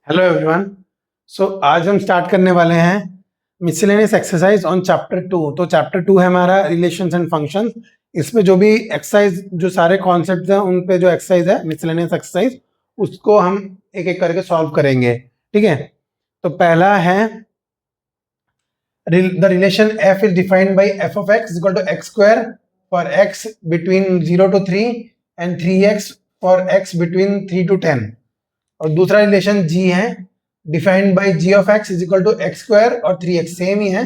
Hello everyone. आज हम start करने वाले हैं मिसलेनियस एक्सरसाइज ऑन चैप्टर 2। तो चैप्टर 2 है हमारा रिलेशंस एंड फंक्शंस। इसमें जो भी एक्सरसाइज, जो सारे कॉन्सेप्ट्स हैं उन पे जो एक्सरसाइज है मिसलेनियस एक्सरसाइज, उसको हम एक एक करके सॉल्व करेंगे। ठीक है, तो पहला है the relation f is defined by f of x is equal to x square for x between 0 to 3 and 3x for x between 3 to 10। और दूसरा रिलेशन g है defined by g of x is equal to x square और 3x, same ही है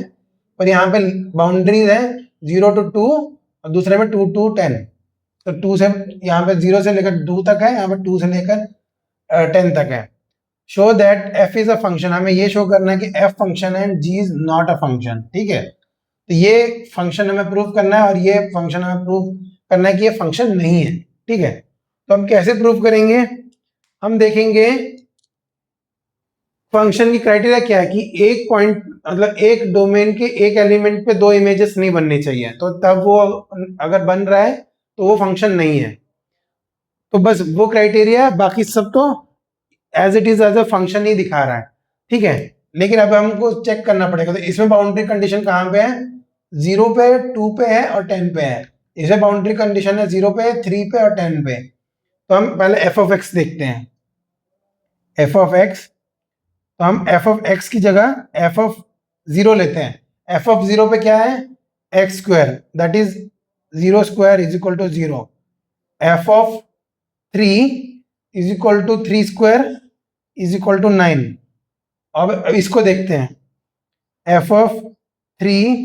पर यहाँ पे boundaries है 0 to 2 और दूसरे में 2 to 10। तो 2 से यहाँ पे 0 से लेकर 2 तक है, यहाँ पे 2 से लेकर 10 तक है। Show that f is a function, हमें ये शो करना है कि f फंक्शन है and g is not a function. ठीक है, तो ये फंक्शन हमें प्रूव करना है और ये फंक्शन हमें प्रूव करना है कि ये फंक्शन नहीं है। ठीक है, तो हम कैसे प्रूव करेंगे? हम देखेंगे फंक्शन की क्राइटेरिया क्या है कि एक पॉइंट मतलब एक डोमेन के एक एलिमेंट पे दो इमेजेस नहीं बननी चाहिए, तो तब वो अगर बन रहा है तो वो फंक्शन नहीं है। तो बस वो क्राइटेरिया, बाकी सब तो as it is as a function ही दिखा रहा है। ठीक है, लेकिन अब हमको चेक करना पड़ेगा। तो इसमें बाउंड्री कंडीशन कहाँ पे है? 0 पे, 2 पे है और 10 पे है। इसमें बाउंड्री कंडीशन है 0 पे, 3 पे और 10 पे। तो हम पहले एफ ऑफ एक्स देखते हैं। एफ ऑफ एक्स, तो हम एफ ऑफ एक्स की जगह एफ ऑफ 0 लेते हैं। एफ ऑफ 0 पे क्या है? X square, that is 0 square is equal to 0। F of 3 is equal to 3 square is equal to 9। अब इसको देखते हैं। F of 3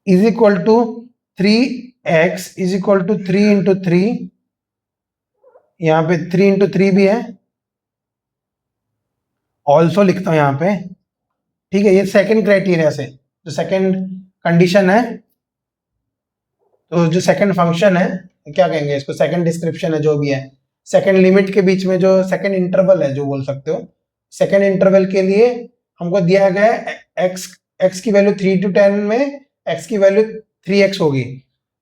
is equal to 3x is equal to 3 into 3, यहाँ पे 3 इंटू 3 भी है, ऑल्सो लिखता हूं यहाँ पे। ठीक है, ये सेकंड क्राइटेरिया से जो सेकंड कंडीशन है, तो जो सेकंड फंक्शन है, क्या कहेंगे इसको, सेकंड डिस्क्रिप्शन है जो भी है, सेकंड लिमिट के बीच में जो सेकंड इंटरवल है जो बोल सकते हो। सेकंड इंटरवल के लिए हमको दिया गया है एक्स की वैल्यू 3 to 10 में एक्स की वैल्यू 3x होगी।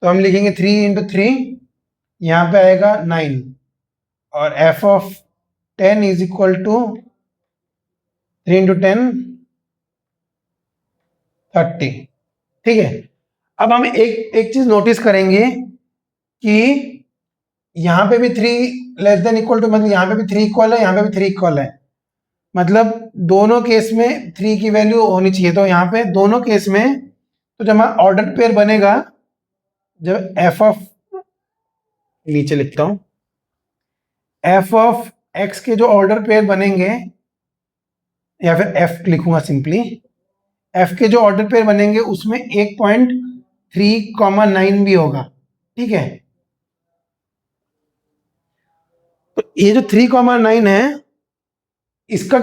तो हम लिखेंगे 3 इंटू 3, यहाँ पे आएगा 9 और f of 10 is equal to 3 into 10 30। ठीक है, अब हम एक चीज नोटिस करेंगे कि यहाँ पे भी 3 लेस देन इक्वल टू, मतलब यहाँ पे भी 3 इक्वल है, यहाँ पे भी 3 इक्वल है, मतलब दोनों केस में 3 की वैल्यू होनी चाहिए। तो यहाँ पे दोनों केस में, तो जब हमारा ऑर्डर पेयर बनेगा, जब एफ ऑफ, नीचे लिखता हूं, एफ ऑफ एक्स के जो ऑर्डर पेयर बनेंगे, या फिर एफ लिखूंगा सिंपली, एफ के जो ऑर्डर पेयर बनेंगे उसमें 1.3,9 भी होगा। ठीक है, तो ये जो 3,9 है, इसका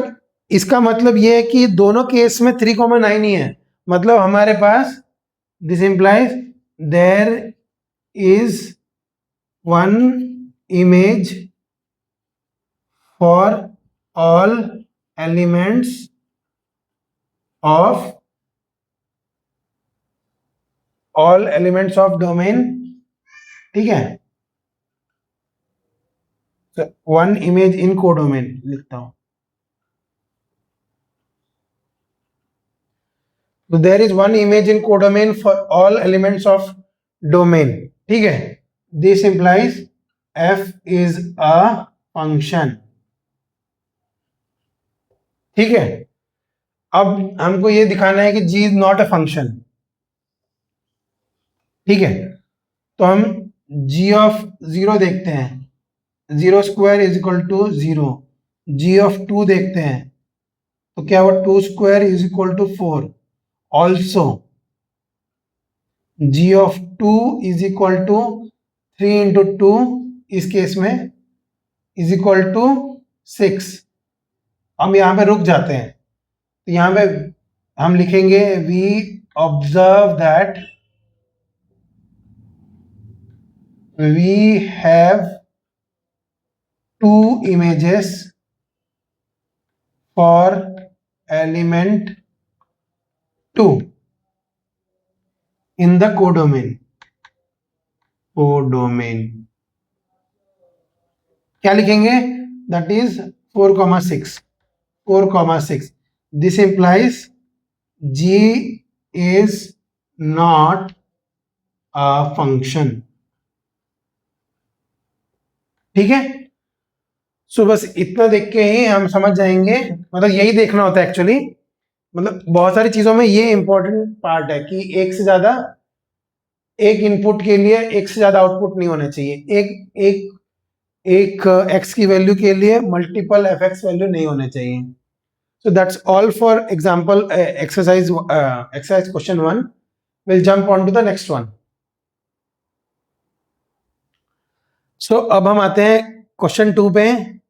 इसका मतलब ये है कि दोनों केस में 3,9 ही है। मतलब हमारे पास, this implies there is one image for all elements of domain. ठीक है, वन इमेज इन कोडोमेन लिखता हूं। तो there is one image in codomain for all elements of domain. ठीक है, this implies F is a function. ठीक है, अब हमको ये दिखाना है कि g is not a function. ठीक है, तो हम g ऑफ 0 देखते हैं, 0 square is equal to 0। g of 2 देखते हैं, तो क्या हुआ, 2 square is equal to 4। Also g of 2 is equal to 3 into 2, इस केस में इज इक्वल टू 6। हम यहाँ पे रुक जाते हैं, तो यहाँ पे हम लिखेंगे we observe that we have 2 images for element 2 in the codomain। क्या लिखेंगे? That is 4,6. This implies g is not a function. ठीक है, सो बस इतना देख के ही हम समझ जाएंगे, मतलब यही देखना होता है एक्चुअली, मतलब बहुत सारी चीजों में ये इंपॉर्टेंट पार्ट है कि एक से ज्यादा, एक इनपुट के लिए एक से ज्यादा आउटपुट नहीं होना चाहिए, एक x की वैल्यू के लिए मल्टीपल fx वैल्यू नहीं होने चाहिए. So that's all for example exercise question 1. We'll jump on to the next one. So अब हम आते हैं क्वेश्चन 2 पे.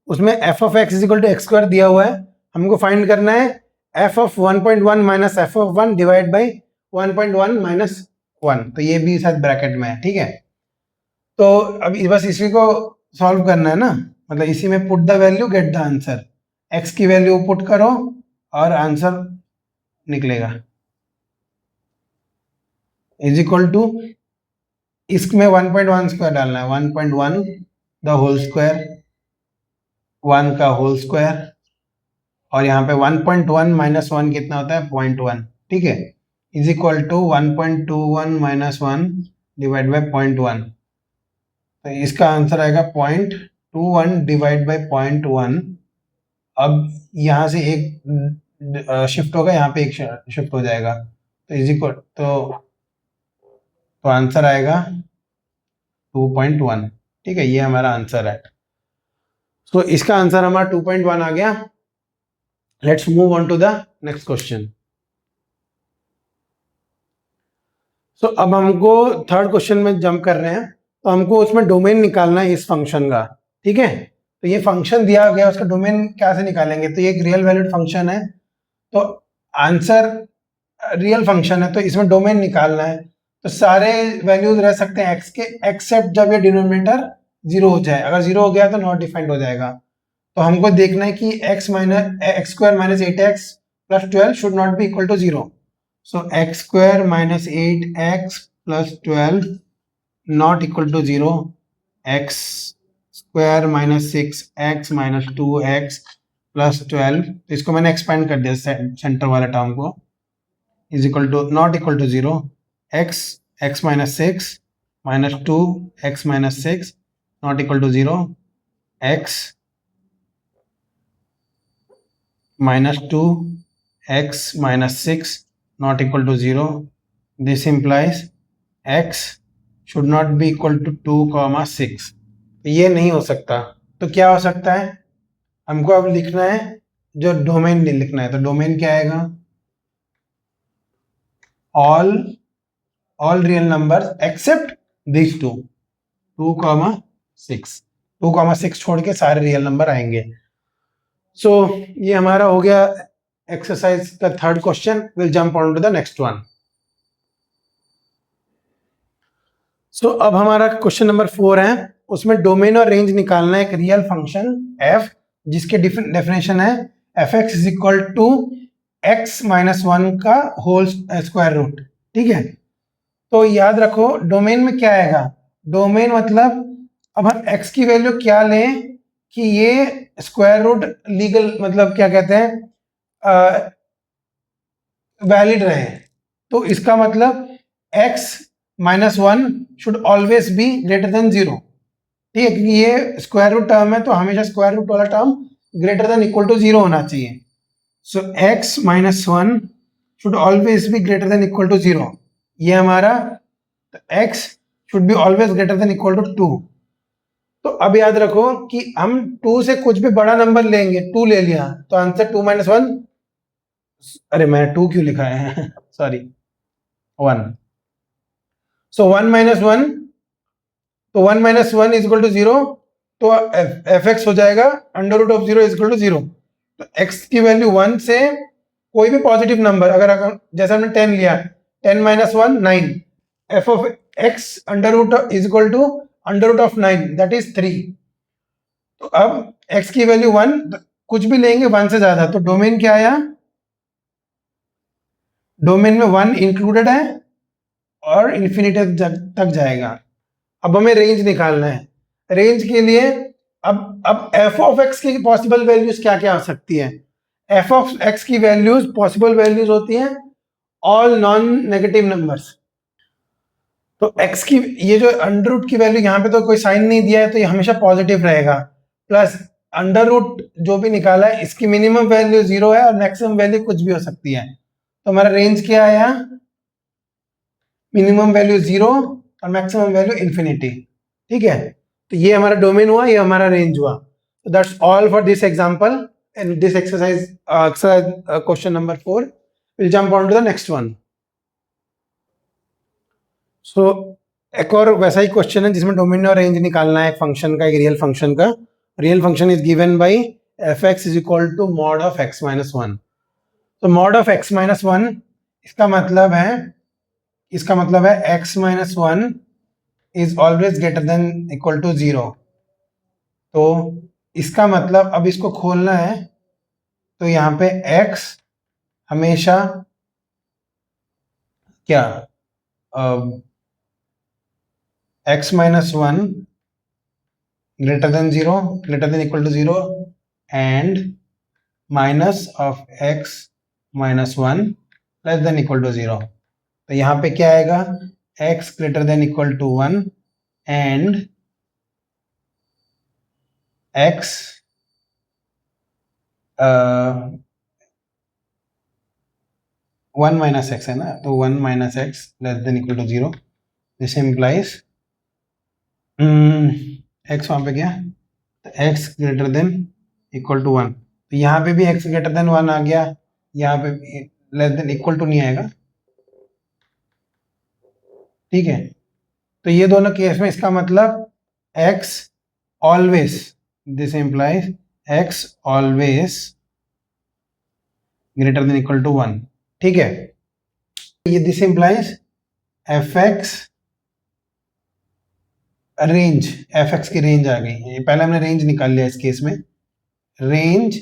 उसमें f of x is equal to x square दिया हुआ है, हमको फाइंड करना है f of 1.1 minus f of 1 divide by 1.1 minus 1. तो ये भी शायद ब्रैकेट में है, ठीक है. तो अब बस इसी को सॉल्व करना है ना, मतलब इसी में put the value get the answer. x की वैल्यू पुट करो और आंसर निकलेगा. इज इक्वल टू, इसमें 1.1 स्क्वायर डालना है, 1.1 द होल स्क्वायर, 1 का होल स्क्वायर, और यहाँ पे 1.1 माइनस 1 कितना होता है 0.1. ठीक है, is equal to 1.21 minus 1 divide by 0.1. तो इसका आंसर आएगा 0.21 डिवाइड बाई 0.1. अब यहाँ से एक शिफ्ट होगा, यहाँ पे एक शिफ्ट हो जाएगा, तो इज इक्वल तो आंसर आएगा 2.1. ठीक है, ये हमारा आंसर है. तो इसका आंसर हमारा 2.1 आ गया. Let's move on to the next question. So अब हमको थर्ड क्वेश्चन में जंप कर रहे हैं. तो हमको उसमें डोमेन निकालना है इस फंक्शन का. ठीक है, तो ये फंक्शन दिया गया, उसका डोमेन कैसे निकालेंगे. तो ये एक रियल वैल्यूड फंक्शन है, तो आंसर रियल फंक्शन है, तो इसमें डोमेन निकालना है. तो सारे वैल्यूज रह सकते हैं x के, एक्सेप्ट जब ये डिनोमिनेटर 0 हो जाए. अगर 0 हो गया तो नॉट डिफाइंड हो जाएगा. तो हमको देखना है कि x square minus 8x plus 12 should not be equal to 0. So x square minus 8x plus 12 not equal to 0. x square minus 6x minus 2x plus 12, तो इसको मैंने एक्सपेंड कर दिया सेंटर वाला टर्म को, is equal to not equal to 0. x minus 6 minus 2 x minus 6 not equal to 0. x minus 2 x minus 6 not equal to 0. This implies x should not be equal to 2,6. ये नहीं हो सकता. तो क्या हो सकता है, हमको अब लिखना है जो डोमेन लिखना है. तो डोमेन क्या आएगा, all real numbers except these two, 2,6. 2,6 छोड़ के सारे रियल नंबर आएंगे. सो ये हमारा हो गया एक्सरसाइज का third question. Will jump on to the next one. So अब हमारा क्वेश्चन नंबर 4 है. उसमें डोमेन और रेंज निकालना है एक रियल फंक्शन f, जिसके डेफिनेशन है fx is equal to x minus 1 का होल स्क्वायर रूट. ठीक है, तो याद रखो डोमेन में क्या आएगा. डोमेन मतलब अब हम x की वैल्यू क्या लें कि ये स्क्वायर रूट लीगल, मतलब क्या कहते हैं, वैलिड रहे. तो इसका मतलब x minus 1 should always be greater then 0. ठीक है, क्योंकि ये स्क्वायर रूट टर्म है, तो हमेशा स्क्वायर रूट वाला term greater than equal to 0 होना चाहिए. So x minus 1 should always be greater than equal to 0. ये हमारा x should be always greater than equal to 2. तो अब याद रखो कि हम 2 से कुछ भी बड़ा नंबर लेंगे, 2 ले लिया तो आंसर 2 माइनस 1, अरे मैं 2 क्यों लिखा है सॉरी 1. सो 1 माइनस 1, तो 1 माइनस 1 इज इक्वल टू 0. तो एफ एक्स हो जाएगा under root of 0 is equal to 0. तो x की वैल्यू 1 से कोई भी पॉजिटिव नंबर, अगर जैसे हमने 10 लिया, 10 minus 1 9, f of x under root is equal to under root of 9 that is 3. तो अब x की वैल्यू 1, कुछ भी लेंगे 1 से ज्यादा. तो डोमेन क्या आया, डोमेन में 1 इंक्लूडेड है और इन्फिनिटी तक जाएगा. अब हमें रेंज निकालना है. रेंज के लिए अब एफ ऑफ एक्स की पॉसिबल वैल्यूज क्या क्या हो सकती है? एफ ऑफ एक्स की वैल्यूज, पॉसिबल वैल्यूज होती हैं ऑल नॉन नेगेटिव नंबर्स। तो x की ये जो अंडर रूट की वैल्यू, यहाँ पे तो कोई साइन नहीं दिया है तो ये हमेशा पॉजिटिव रहेगा, प्लस अंडर रूट जो भी निकाला है इसकी मिनिमम वैल्यू 0 है और मैक्सिमम वैल्यू कुछ भी हो सकती है। तो हमारा रेंज क्या आया? मिनिमम वैल्यू 0 और मैक्सिमम वैल्यू इन्फिनिटी। ठीक है, तो ये हमारा डोमेन हुआ, ये हमारा रेंज हुआ। तो that's all for this example and this exercise question number 4। Will jump on to the next one. So एक और वैसा ही क्वेश्चन है जिसमें डोमेन और रेंज निकालना है एक फंक्शन का, एक रियल फंक्शन का। Real function is given by F x is equal to mod of X minus one. तो mod of X minus one इसका मतलब है X minus one is always greater than equal to 0। तो इसका मतलब अब इसको खोलना है, तो यहाँ पे x हमेशा क्या x minus one greater than 0, greater than equal to 0 and minus of x minus 1 less than equal to 0। तो यहाँ पे क्या आएगा? x greater than equal to 1 and x 1 minus x है ना, तो 1 minus x less than equal to 0। This implies x वहाँ पे क्या, तो x greater than equal to 1। तो यहाँ पे भी x greater than 1 आ गया, यहाँ पे less than equal to नहीं आएगा। ठीक है, तो ये दोनों केस में इसका मतलब x always, this implies x always greater than equal to 1। ठीक है, ये this implies f x range, f x की रेंज आ गई। पहले हमने रेंज निकाल लिया इस केस में, range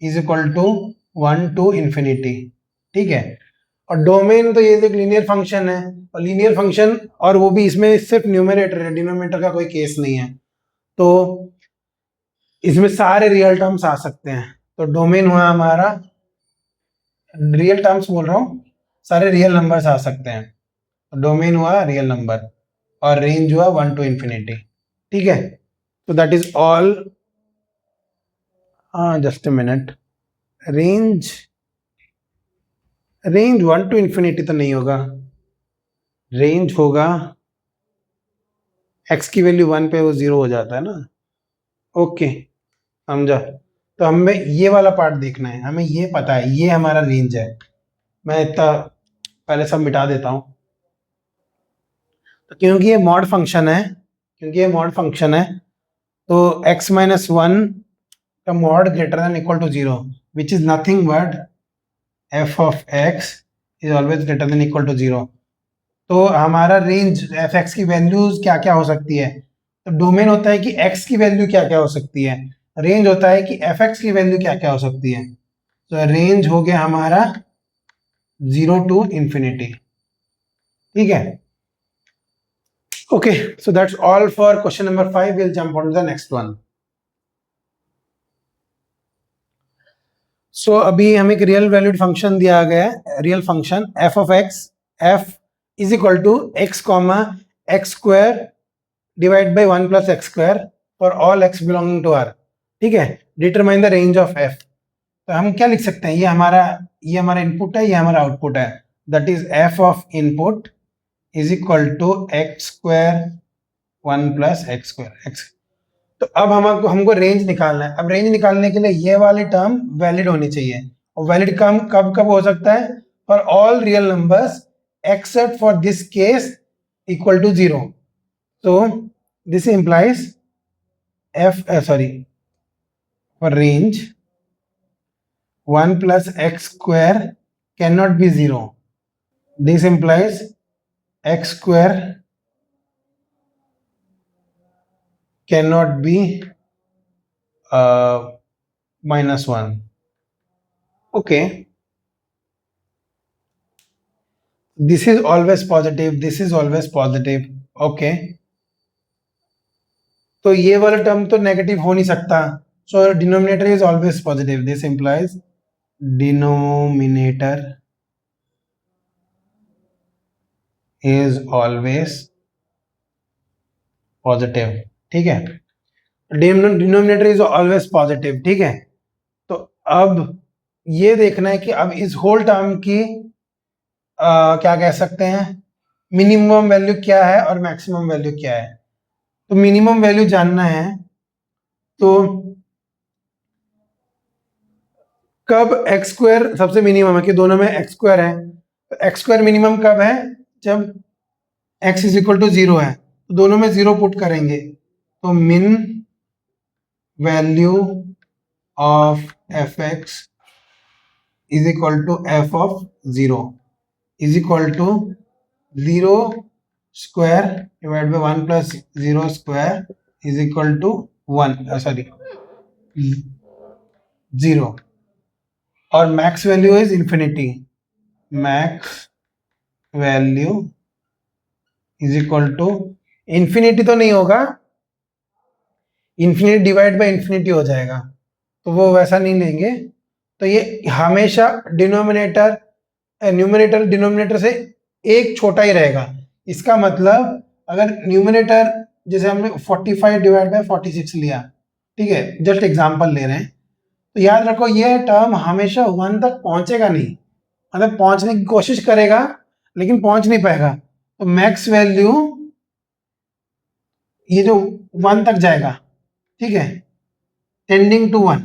is equal to 1 to infinity. ठीक है, और डोमेन तो ये एक लीनियर फंक्शन है, और लीनियर फंक्शन, और वो भी इसमें सिर्फ न्यूमरेटर है, डिनोमिनेटर का कोई केस नहीं है, तो इसमें सारे रियल टर्म्स आ सकते हैं। तो डोमेन हुआ हमारा, रियल टर्म्स बोल रहा हूँ, सारे रियल नंबर्स आ सकते हैं। तो डोमेन हुआ रियल नंबर और रेंज हुआ 1 टू इंफिनिटी। ठीक है, तो दैट इज ऑल। हाँ just a minute, range 1 to infinity तो नहीं होगा, रेंज होगा x की वैल्यू 1 पे वो 0 हो जाता है ना। ओके, समझा। तो हमें ये वाला पार्ट देखना है, हमें ये पता है ये हमारा रेंज है। मैं इतना पहले सब मिटा देता हूँ। तो क्योंकि ये मॉड फंक्शन है, तो x माइनस वन का mod greater than equal to 0 which is nothing but f of x is always greater than equal to 0। तो हमारा रेंज एफ एक्स की वैल्यूज क्या क्या हो सकती है? तो डोमेन होता है कि x की वैल्यू क्या क्या हो सकती है, रेंज होता है कि एफ एक्स की वैल्यू क्या क्या हो सकती है। तो रेंज हो गया हमारा 0 टू इंफिनिटी। ठीक है, okay, so that's all for question number 5। Will jump on to the next one. So अभी हमें एक रियल वैल्यूड फंक्शन दिया गया है, real function F of X, F is equal to X comma X square divide by 1 plus x square for all X belonging to R. ठीक है, determine the range of F. तो हम क्या लिख सकते हैं, ये हमारा इनपुट है, ये हमारा आउटपुट है, that is f of input is equal to x square 1 plus x square x. तो अब हमको रेंज निकालना है। अब रेंज निकालने के लिए ये वाली टर्म वैलिड होनी चाहिए, और वैलिड टर्म कब कब हो सकता है? For all real numbers except for this case equal to 0। so this implies for range 1 plus x square cannot be 0. This implies x square cannot be minus 1. Okay, this is always positive, this is always positive. Okay, तो ये वाला term तो negative हो नहीं सकता, सो denominator is always positive, this implies denominator is always positive. ठीक है, denominator is always positive. ठीक है, तो अब ये देखना है कि अब इस होल टर्म की क्या कह सकते हैं, मिनिमम वैल्यू क्या है और मैक्सिमम वैल्यू क्या है। तो मिनिमम वैल्यू जानना है, तो कब एक्स स्क्वायर सबसे मिनिमम है, कि दोनों में एक्स स्क्वायर है, तो एक्स स्क्वायर मिनिमम कब है, जब एक्स इज इक्वल टू 0 है, तो दोनों में 0 पुट करेंगे, तो min value of f x is equal to f of 0 is equal to 0 square divide by 1 plus 0 square is equal to 1, sorry 0, और max value is infinity, max value is equal to infinity तो नहीं होगा, infinity divide by infinity हो जाएगा, तो वो वैसा नहीं लेंगे। तो ये हमेशा डिनोमिनेटर न्यूमरेटर डिनोमिनेटर से एक छोटा ही रहेगा। इसका मतलब अगर न्यूमरेटर जैसे हमने 45 डिवाइड बाय 46 लिया, ठीक है, जस्ट एग्जांपल ले रहे हैं, तो याद रखो ये टर्म हमेशा 1 तक पहुंचेगा नहीं, मतलब पहुंचने की कोशिश करेगा लेकिन पहुंच नहीं पाएगा। तो मैक्स वैल्यू ये जो 1 तक जाएगा, ठीक है, tending to 1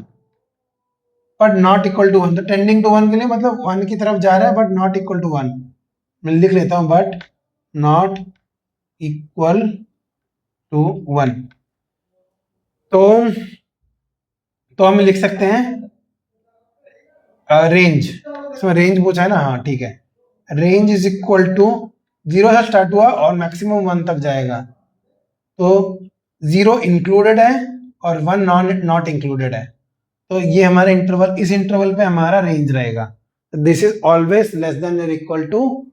but not equal to 1। तो टेंडिंग टू 1 के लिए मतलब 1 की तरफ जा रहा है बट नॉट इक्वल टू 1। मैं लिख लेता हूं, बट नॉट इक्वल टू 1। तो हम लिख सकते हैं रेंज, इसमें रेंज पूछा है ना, हाँ ठीक है, रेंज इज इक्वल टू 0 से स्टार्ट हुआ और मैक्सिमम 1 तक जाएगा, तो 0 इंक्लूडेड है और 1 नॉट इंक्लूडेड है, तो ये हमारा इंटरवल, इस इंटरवल पे हमारा रेंज रहेगा। This is always less than or equal to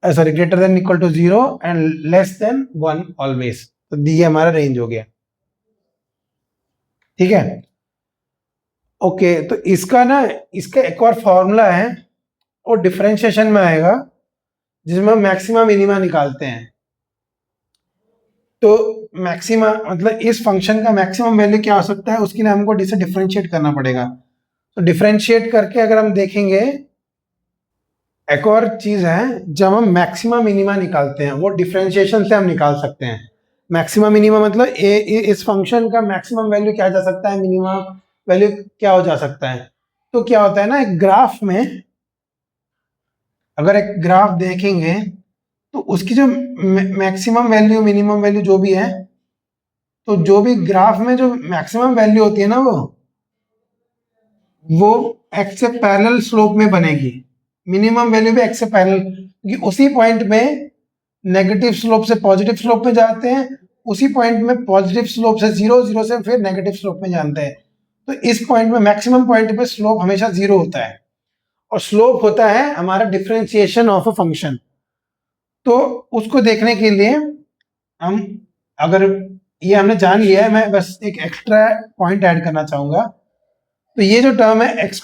sorry greater than equal to 0 and less than 1 always, तो ये हमारा रेंज हो गया। ठीक है, ओके, तो इसका एक और फॉर्मूला है, वो डिफरेंशिएशन में आएगा, जिसमें हम मैक्सिमा मिनिमा निकालते हैं। तो मैक्सिमा मतलब इस फंक्शन का मैक्सिमम वैल्यू क्या हो सकता है, उसके लिए हमको इसे डिफरेंशिएट करना पड़ेगा। तो डिफरेंशिएट करके अगर हम देखेंगे, एक और चीज है, जब हम मैक्सिमा मिनिमा निकालते हैं वो डिफरेंशिएशन से हम निकाल सकते हैं। मैक्सिमा मिनिमा मतलब इस फंक्शन का मैक्सिमम वैल्यू क्या जा सकता है, मिनिमा वैल्यू क्या हो जा सकता है। तो क्या होता है ना, एक ग्राफ में अगर एक ग्राफ देखेंगे तो उसकी जो मैक्सिमम वैल्यू मिनिमम वैल्यू जो भी है, तो जो भी ग्राफ में जो मैक्सिमम वैल्यू होती है ना, वो एक्स से पैरेलल स्लोप में बनेगी, मिनिमम वैल्यू भी एक्स से पैरेलल, क्योंकि उसी पॉइंट में नेगेटिव स्लोप से पॉजिटिव स्लोप में जाते हैं, उसी पॉइंट में पॉजिटिव स्लोप से 0 से फिर नेगेटिव स्लोप में जानते हैं। तो इस पॉइंट में मैक्सिमम पॉइंट पे स्लोप हमेशा 0 होता है, और स्लोप होता है हमारा डिफरेंशिएशन ऑफ अ फंक्शन। तो उसको देखने के लिए हम, अगर ये हमने जान लिया है, मैं बस एक एक्स्ट्रा पॉइंट ऐड करना चाहूंगा। तो ये जो टर्म है x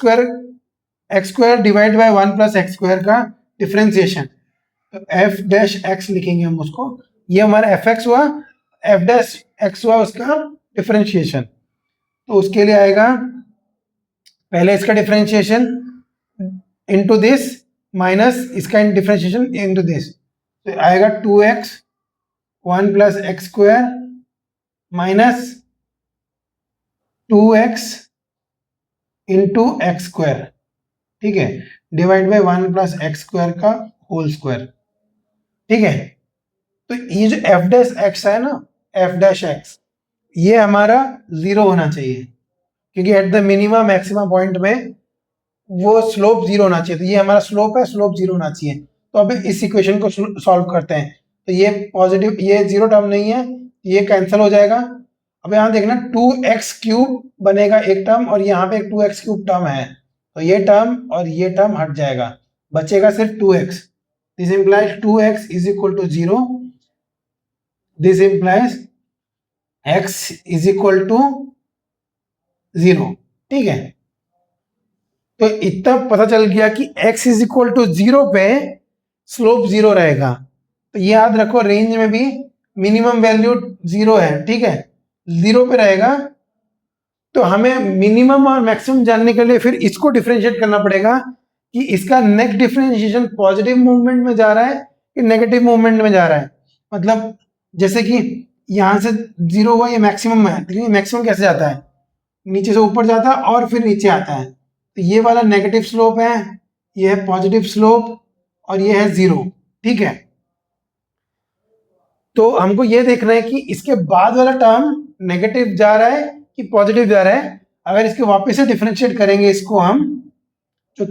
square divide by 1 plus x square का डिफरेंशिएशन, तो एफ डैश एक्स लिखेंगे हम उसको, ये हमारा एफ एक्स हुआ, एफ डैश एक्स हुआ उसका डिफरेंशिएशन। तो उसके लिए आएगा पहले इसका डिफरेंशिएशन इनटू दिस माइनस इसका डिफरेंशिएशन इनटू दिस, तो आएगा 2x 1 plus x square minus 2x into x square, ठीक है, divide by 1 plus x square का होल स्क्वायर। ठीक है, तो ये जो एफ डैश एक्स है ना, एफ डैश एक्स, ये हमारा 0 होना चाहिए, क्योंकि at the minimum maximum point में वो स्लोप 0 होना चाहिए। तो ये हमारा स्लोप है, स्लोप 0 होना चाहिए। तो अब इस इक्वेशन को सॉल्व करते हैं, तो ये पॉजिटिव, ये 0 टर्म नहीं है, ये कैंसिल हो जाएगा। अब यहाँ देखना 2x क्यूब बनेगा एक टर्म, और यहाँ पे एक 2x क्यूब टर्म है, तो ये टर्म और ये टर्म हट जाएगा, बचेगा सिर्फ 2x। This implies 2x is equal to 0, this implies x is equal to 0, ठीक है। तो इतना पता चल गया कि x इज इक्वल टू 0 पे स्लोप 0 रहेगा। तो याद रखो रेंज में भी मिनिमम वैल्यू 0 है, ठीक है, 0 पे रहेगा। तो हमें मिनिमम और मैक्सिमम जानने के लिए फिर इसको डिफरेंशिएट करना पड़ेगा कि इसका नेट डिफरेंशिएशन पॉजिटिव मूवमेंट में जा रहा है कि नेगेटिव मूवमेंट में जा रहा है। मतलब जैसे कि यहां से 0 हुआ, ये मैक्सिमम है, लेकिन मैक्सिमम कैसे जाता है, नीचे से ऊपर जाता है और फिर नीचे आता है। तो ये वाला नेगेटिव स्लोप है, ये है पॉजिटिव स्लोप, और ये है 0, ठीक है। तो हमको ये देखना है कि इसके बाद वाला टर्म नेगेटिव जा रहा है कि पॉजिटिव जा रहा है। अगर इसके वापस से डिफरेंशिएट करेंगे इसको हम, जो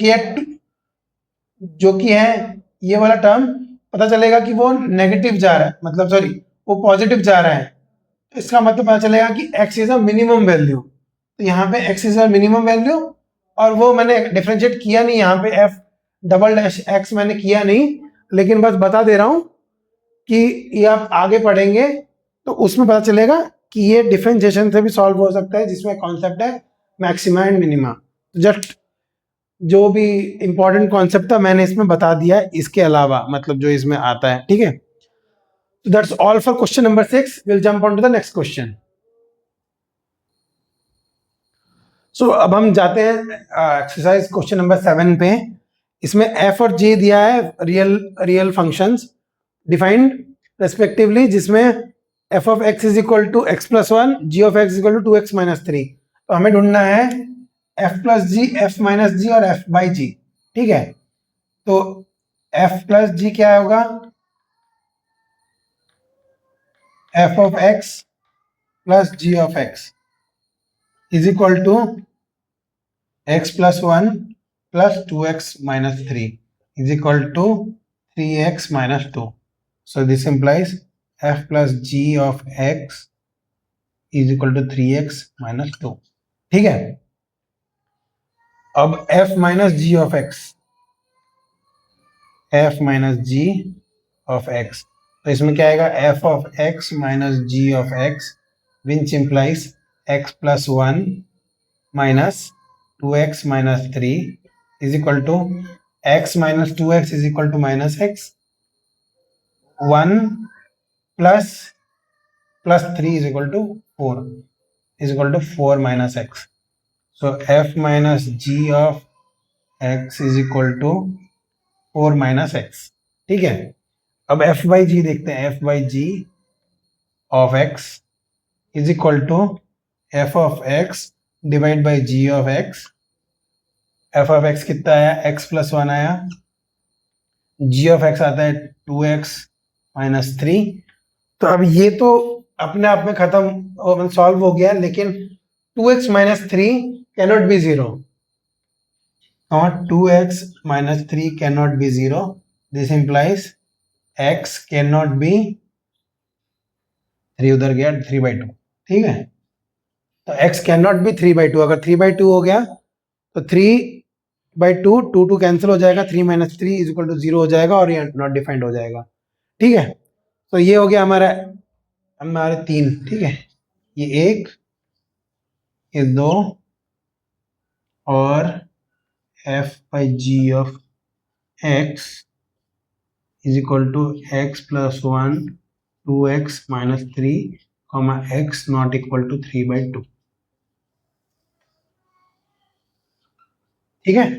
कि है ये वाला टर्म, पता चलेगा कि वो नेगेटिव जा रहा है, मतलब सॉरी वो पॉजिटिव जा रहा है। तो इसका मतलब पता चलेगा कि x is a minimum value. तो यहाँ पे x is a minimum value, और वो मैंने डिफरेंशिएट किया नहीं, यहाँ पे f डबल डैश x मैंने किया नहीं, लेकिन बस बता दे रहा हूँ कि ये आप आगे पढ़ेंगे तो उसमें पता चलेगा कि ये डिफरेंशिएशन से भी सॉल्व हो सकता है, जिसमें कॉन्सेप्ट है मैक्सिमा एंड मिनिमा। तो जस्ट जो भी इंपॉर्टेंट कॉन्सेप्ट था मैंने इसमें बता दिया है, इसके अलावा मतलब जो इसमें आता है, ठीक है। So that's all for question number 6. We'll jump on to the next question. So अब हम जाते हैं एक्सरसाइज क्वेश्चन नंबर 7 पे। इसमें f और g दिया है, रियल फंक्शंस डिफाइंड रेस्पेक्टिवली, जिसमें f of x is equal to x plus 1, g of x is equal to 2x minus 3। तो हमें ढूंढना है f plus g, f minus g और f बाई जी, ठीक है। तो f प्लस जी क्या होगा, f of x plus g of x is equal to x plus 1 plus 2x minus 3 is equal to 3x minus 2. So this implies f plus g of x is equal to 3x minus 2. ठीक है। अब f minus g of x, f minus g of x, तो इसमें क्या आएगा, f of x minus g of x, which implies x plus 1 minus 2x minus 3 is equal to x minus 2x is equal to minus x, 1 plus 3 is equal to 4 is equal to 4 minus x. So f minus g of x is equal to 4 minus x, ठीक है। अब f by g देखते हैं, f by g of x is equal to f of x divide by g of x। f of x कितना आया, x plus 1 आया, g of x आता है 2x माइनस 3। तो अब ये तो अपने आप में खत्म सॉल्व हो गया, लेकिन 2x माइनस 3 कैनॉट बी 0, और 2x minus 3 cannot be 0। This implies x cannot be 3, उधर गया 3/2, ठीक है। तो x कैनॉट बी 3/2, अगर 3/2 हो गया तो 3/2, 2 कैंसिल हो जाएगा, 3 माइनस 3 इज इक्वल टू 0 हो जाएगा, और ये नॉट डिफाइंड हो जाएगा, ठीक है। तो ये हो गया हमारे 3, ठीक है। ये 1, ये 2, और f by g of x is equal to x plus 1, 2x minus 3, x not equal to 3/2, ठीक है।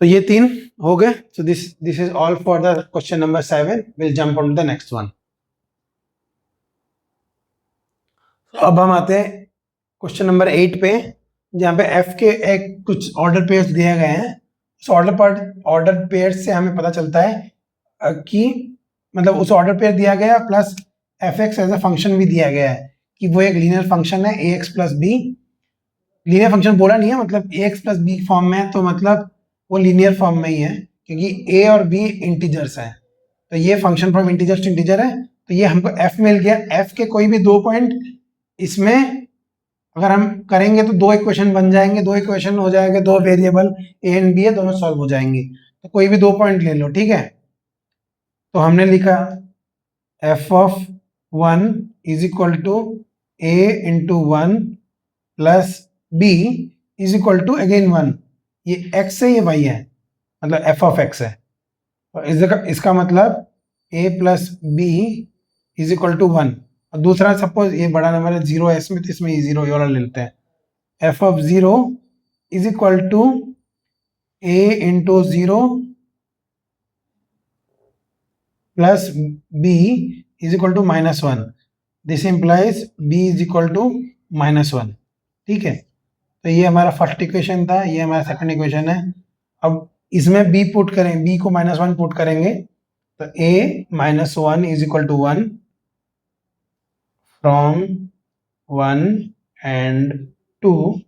तो ये 3 हो गए। So this is all for the question number 7। Will jump on to the next one. अब हम आते हैं क्वेश्चन नंबर 8 पे, जहाँ पे f के एक कुछ ऑर्डर पेयर्स दिए गए हैं। उस ऑर्डर पेयर्स से हमें पता चलता है कि मतलब उस ऑर्डर पेयर दिया गया plus f(x) as a function भी दिया गया है कि वो एक लीनियर फंक्शन है ax plus b। Linear function बोला नहीं है, मतलब ax प्लस b फॉर्म में है, तो मतलब वो लीनियर फॉर्म में ही है, क्योंकि a और b इंटीजर्स हैं। तो ये function from integer to integer है। तो ये हमको f मिल गया। f के कोई भी 2 पॉइंट इसमें अगर हम करेंगे तो 2 इक्वेशन बन जाएंगे, 2 इक्वेशन हो जाएंगे, 2 वेरिएबल a एंड b है, दोनों सॉल्व हो जाएंगे। तो कोई भी 2 पॉइंट ले लो, ठीक है। तो हमने लिखा f of 1 is equal to a into 1 plus b is equal to again 1। ये x है, ये y है, मतलब f ऑफ x है। तो इसका मतलब a plus b is equal to 1। और दूसरा सपोज ये बड़ा नंबर है 0 है इसमें, तो इसमें ये 0 ये वाला ले लेते हैं। f of 0 is equal to a into 0 plus b is equal to -1। This implies b is equal to -1। ठीक है, तो ये हमारा फर्स्ट इक्वेशन था, ये हमारा सेकंड इक्वेशन है। अब इसमें b पुट करें, b को -1 पुट करेंगे तो a -1 is equal to 1 from 1 and 2।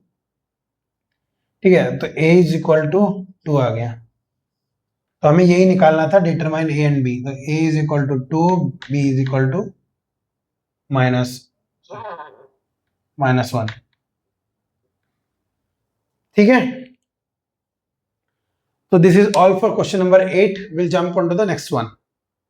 ठीक है, तो a इज इक्वल टू 2 आ गया। तो हमें यही निकालना था, डिटरमाइन a एंड b। तो a is equal to 2, b is equal to -1। ठीक है, so this is all for question number 8. We'll jump on to the next one.